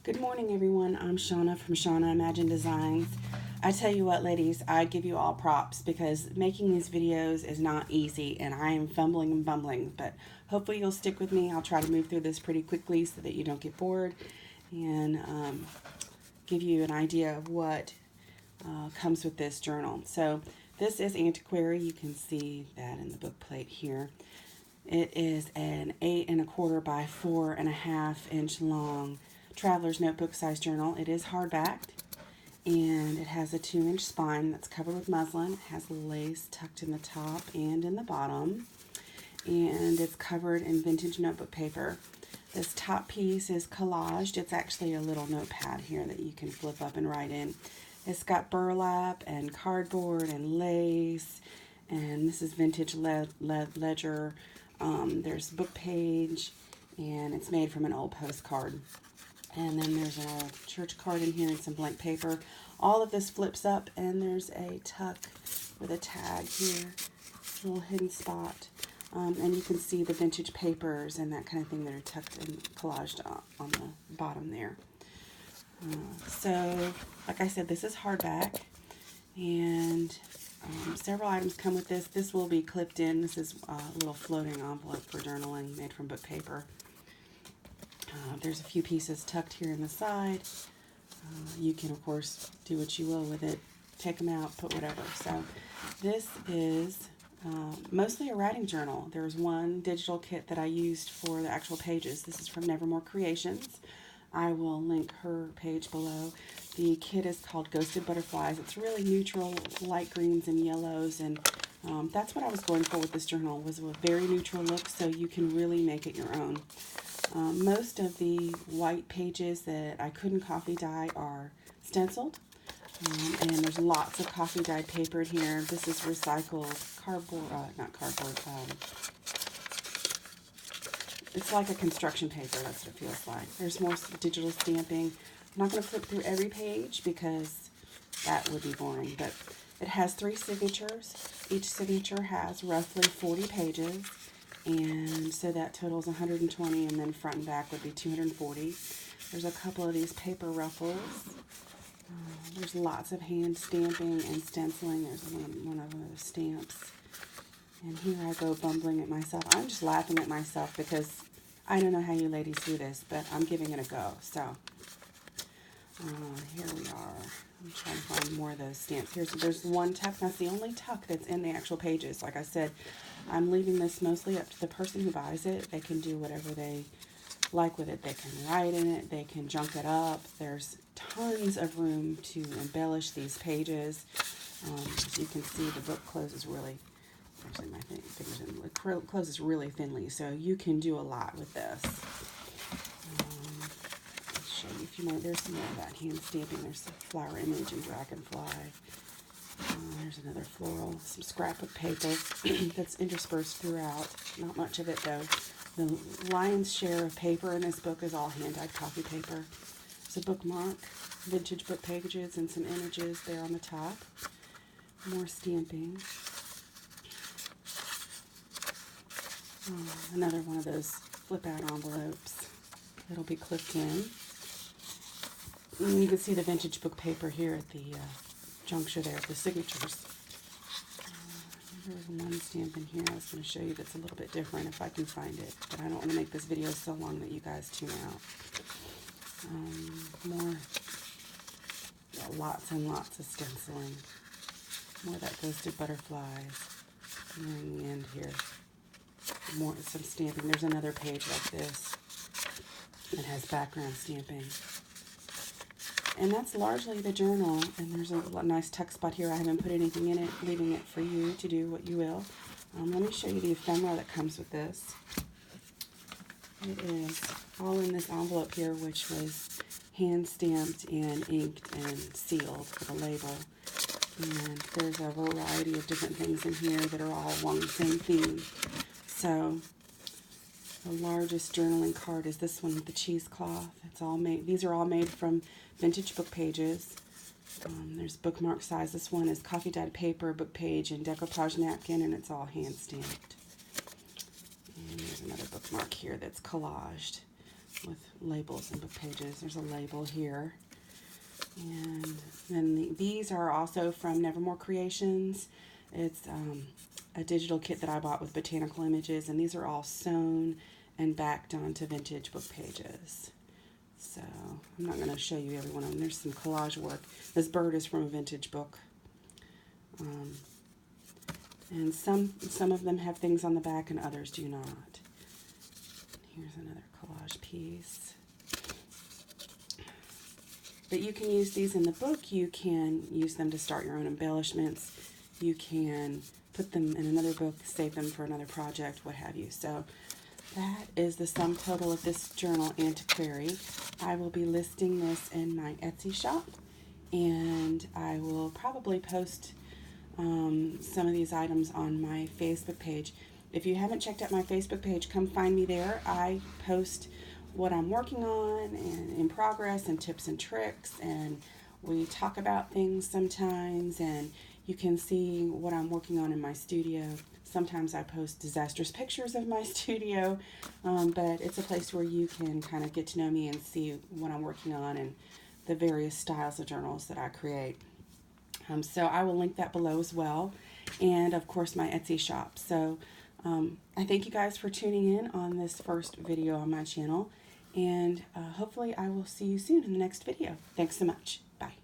Good morning, everyone. I'm Shauna from Shauna Imagine Designs. I tell you what, ladies, I give you all props because making these videos is not easy, and I am fumbling and bumbling, but hopefully you'll stick with me. I'll try to move through this pretty quickly so that you don't get bored and give you an idea of what comes with this journal. So this is Antiquary. You can see that in the book plate here. It is an 8 1/4 by 4 1/2 inch long traveler's notebook size journal. It is hardbacked, and it has a 2-inch spine that's covered with muslin. It has lace tucked in the top and in the bottom, and it's covered in vintage notebook paper. This top piece is collaged. It's actually a little notepad here that you can flip up and write in. It's got burlap and cardboard and lace, and this is vintage ledger. There's book page, and it's made from an old postcard. And then there's a church card in here and some blank paper. All of this flips up, and there's a tuck with a tag here, a little hidden spot. And you can see the vintage papers and that kind of thing that are tucked and collaged on the bottom there. So, like I said, this is hardback, and several items come with this. This will be clipped in. This is a little floating envelope for journaling made from book paper. There's a few pieces tucked here in the side. You can, of course, do what you will with it. Take them out, put whatever. So this is mostly a writing journal. There's one digital kit that I used for the actual pages. This is from Nevermore Creations. I will link her page below. The kit is called Ghosted Butterflies. It's really neutral, light greens and yellows, and that's what I was going for with this journal, was a very neutral look, so you can really make it your own. Most of the white pages that I couldn't coffee dye are stenciled, and there's lots of coffee dyed paper in here. This is recycled cardboard, not cardboard, it's like a construction paper, that's what it feels like. There's more digital stamping. I'm not going to flip through every page because that would be boring, but it has 3 signatures. Each signature has roughly 40 pages, and so that totals 120, and then front and back would be 240. There's a couple of these paper ruffles. There's lots of hand stamping and stenciling. There's one of the stamps. And here I go bumbling at myself. I'm just laughing at myself because I don't know how you ladies do this, but I'm giving it a go. So here we are. I'm trying to find more of those stamps. There's one tuck. That's the only tuck that's in the actual pages. Like I said, I'm leaving this mostly up to the person who buys it. They can do whatever they like with it. They can write in it. They can junk it up. There's tons of room to embellish these pages. As you can see, the book closes really, actually my fingers in, it closes really thinly, so you can do a lot with this. I'll show you a few more. There's some more of that hand stamping. There's a flower image and dragonfly. There's another floral, some scrapbook paper that's interspersed throughout. Not much of it though. The lion's share of paper in this book is all hand-dyed coffee paper. It's a bookmark, vintage book pages, and some images there on the top. More stamping. Another one of those flip-out envelopes that'll be clipped in. And you can see the vintage book paper here at the juncture there, the signatures. There's one stamp in here I was going to show you that's a little bit different if I can find it, but I don't want to make this video so long that you guys tune out. Lots and lots of stenciling. More of that Ghosted Butterflies. And then in the end here, some stamping. There's another page like this that has background stamping. And that's largely the journal, and there's a nice tuck spot here. I haven't put anything in it, leaving it for you to do what you will. Let me show you the ephemera that comes with this. It is all in this envelope here, which was hand stamped and inked and sealed with a label. And there's a variety of different things in here that are all along the same theme. So the largest journaling card is this one with the cheesecloth. It's all made. These are all made from vintage book pages. There's bookmark size. This one is coffee dyed paper, book page, and decoupage napkin, and it's all hand stamped. And there's another bookmark here that's collaged. with labels and book pages. There's a label here. And then these are also from Nevermore Creations. It's a digital kit that I bought with botanical images, and these are all sewn and backed onto vintage book pages. So I'm not going to show you every one of them. There's some collage work. This bird is from a vintage book. And some of them have things on the back and others do not. Here's another collage piece. But you can use these in the book. You can use them to start your own embellishments. You can put them in another book, save them for another project, what have you. So that is the sum total of this journal, Antiquary. I will be listing this in my Etsy shop, and I will probably post some of these items on my Facebook page. If you haven't checked out my Facebook page, come find me there. I post what I'm working on and in progress and tips and tricks, and we talk about things sometimes, and you can see what I'm working on in my studio. Sometimes I post disastrous pictures of my studio, but it's a place where you can kind of get to know me and see what I'm working on and the various styles of journals that I create. So I will link that below as well, and of course my Etsy shop. So I thank you guys for tuning in on this first video on my channel, and hopefully I will see you soon in the next video. Thanks so much. Bye.